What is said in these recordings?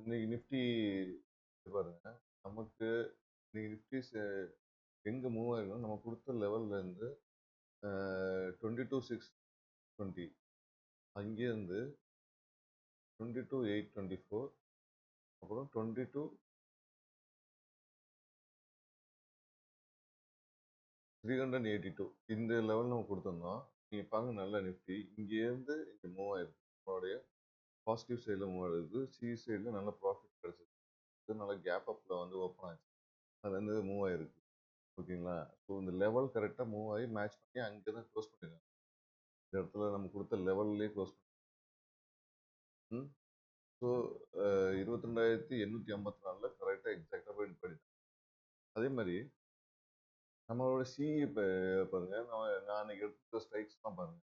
இன்னைக்கு நிஃப்டி பாருங்க. நமக்கு இன்னைக்கு நிஃப்டி எங்கே மூவ் ஆயிருக்கும், நம்ம கொடுத்த லெவல்லேருந்து 22,620 அங்கேருந்து 22,824 அப்புறம் 22,382 இந்த லெவல் நம்ம கொடுத்துருந்தோம். நீங்கள் பாருங்க, நல்ல நிஃப்டி இங்கேருந்து இங்கே மூவ் ஆயிருக்கு. நம்மளுடைய பாசிட்டிவ் சைடில் மூவ் ஆகுது, சி சைடில் நல்ல ப்ராஃபிட் கிடைச்சிருக்கு, நல்ல கேப் அப்பில் வந்து ஓப்பன் ஆச்சு, அதுலேருந்து மூவ் ஆயிருக்கு. ஓகேங்களா? ஸோ இந்த லெவல் கரெக்டாக மூவ் ஆகி மேட்ச் பண்ணி அங்கே தான் க்ளோஸ் பண்ணிருக்காங்க. இந்த இடத்துல நம்ம கொடுத்த லெவல்லே க்ளோஸ் பண்ணி. ஸோ 22,854 கரெக்டாக எக்ஸாக்டாக போய் பண்ணிட்டேன். அதே மாதிரி நம்மளோட சி இப்போ பாருங்க, நான் அன்னைக்கு எடுத்த ஸ்ட்ரைக்ஸ் தான் பாருங்க.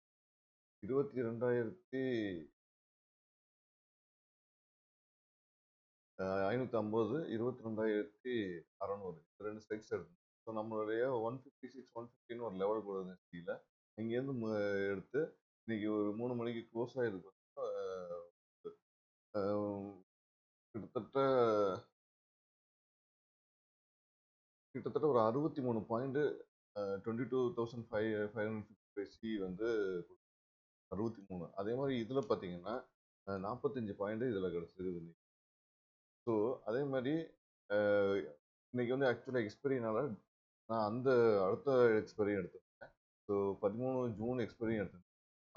22,550, 22,600 ரெண்டு ஸ்ட்ரைக்ஸ் எடுத்தோம். ஸோ நம்மளுடைய 156, 150 ஒரு லெவல் கொடுங்க சியில். இங்கேருந்து எடுத்து இன்னைக்கு ஒரு 3 மணிக்கு க்ளோஸ் ஆகிருக்கு. கிட்டத்தட்ட ஒரு 63 பாயிண்ட், 22,550 சி வந்து 63. அதே மாதிரி இதில் பார்த்தீங்கன்னா 45 பாயிண்ட் இதில் கிடச்சிருக்குது. ஸோ அதே மாதிரி இன்னைக்கு வந்து ஆக்சுவலாக எக்ஸ்பெரினால நான் அந்த அடுத்த எக்ஸ்பெரி எடுத்துருக்கேன். ஸோ 13 ஜூன் எக்ஸ்பெரி எடுத்தேன்.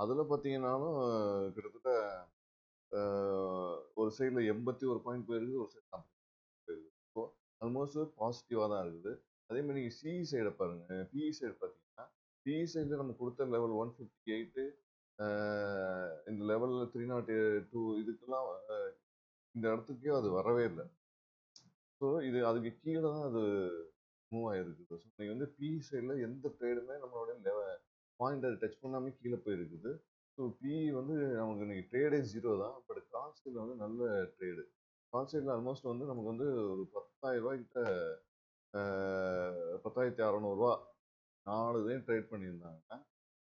அதில் பார்த்தீங்கன்னாலும் கிட்டத்தட்ட ஒரு சைடில் 81 பாயிண்ட் போயிருக்குது, ஒரு சைடு 40 போயிருக்குது. ஸோ ஆல்மோஸ்ட் பாசிட்டிவாக தான் இருக்குது. அதே மாதிரி நீங்கள் சிஇ சைடை பாருங்கள். பிஇ சைடு பார்த்தீங்கன்னா பிஇ சைடில் நம்ம கொடுத்த லெவல் 158, இந்த லெவலில் 302 இதுக்கெல்லாம் இந்த இடத்துக்கே அது வரவே இல்லை. ஸோ இது அதுக்கு கீழே தான் அது மூவ் ஆகிருக்குது. ஸோ நீங்கள் வந்து பிஇ சைடில் எந்த ட்ரேடுமே நம்மளோட பாயிண்ட் அதை டச் பண்ணாமல் கீழே போயிருக்குது. ஸோ பிஇ வந்து நமக்கு இன்னைக்கு ட்ரேடே 0 தான். பட் கால் சைடில் வந்து நல்ல ட்ரேடு. கால் சைடில் ஆல்மோஸ்ட் வந்து நமக்கு வந்து ஒரு 10,000 ரூபாய்க்கிட்ட, 10,600 4 இதையும் ட்ரேட் பண்ணியிருந்தாங்க.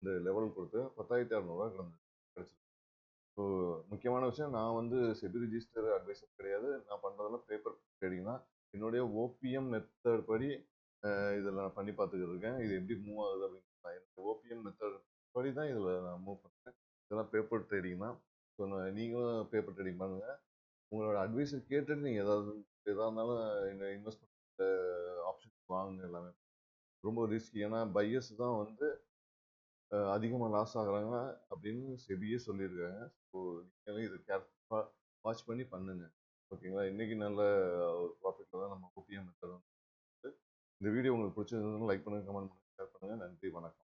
இந்த லெவல் கொடுத்து 10,600 கிடச்சிருக்கு. ஸோ முக்கியமான விஷயம், நான் வந்து செபி ரிஜிஸ்டர் அட்வைசர் கிடையாது. நான் பண்ணுறதெல்லாம் பேப்பர் ட்ரேடிங் தான். என்னுடைய ஓபிஎம் மெத்தட் படி இதில் நான் பண்ணி பார்த்துக்கிட்டு இருக்கேன். இது எப்படி மூவ் ஆகுது அப்படின்னு. என்னோட ஓபிஎம் மெத்தட் படி தான் இதில் நான் மூவ் பண்ணுறேன். இதெல்லாம் பேப்பர் ட்ரேடிங் தான். ஸோ நீங்களும் பேப்பர் ட்ரேடிங் பண்ணுங்கள். உங்களோட அட்வைஸை கேட்டுட்டு நீங்கள் எதாக இருந்தாலும் இந்த இன்வெஸ்ட்மெண்ட் ஆப்ஷன்ஸ் வாங்குங்க. எல்லாமே ரொம்ப ரிஸ்க். ஏன்னா பையர்ஸ் தான் வந்து அதிகமாக லாஸ் ஆகுறாங்க அப்படின்னு செபியே சொல்லியிருக்காங்க. ஸோ நீங்களும் இதை கேர்ஃபுல்லாக வாட்ச் பண்ணி பண்ணுங்க. ஓகேங்களா? இன்னைக்கு நல்ல ஒரு ப்ராஃபிட்டில் தான் நம்ம ஓபிஎம் மெத்தட் வந்து. இந்த வீடியோ உங்களுக்கு பிடிச்சிருந்ததுன்னு லைக் பண்ணுங்கள், கமெண்ட் பண்ணுங்கள், ஷேர் பண்ணுங்கள். நன்றி, வணக்கம்.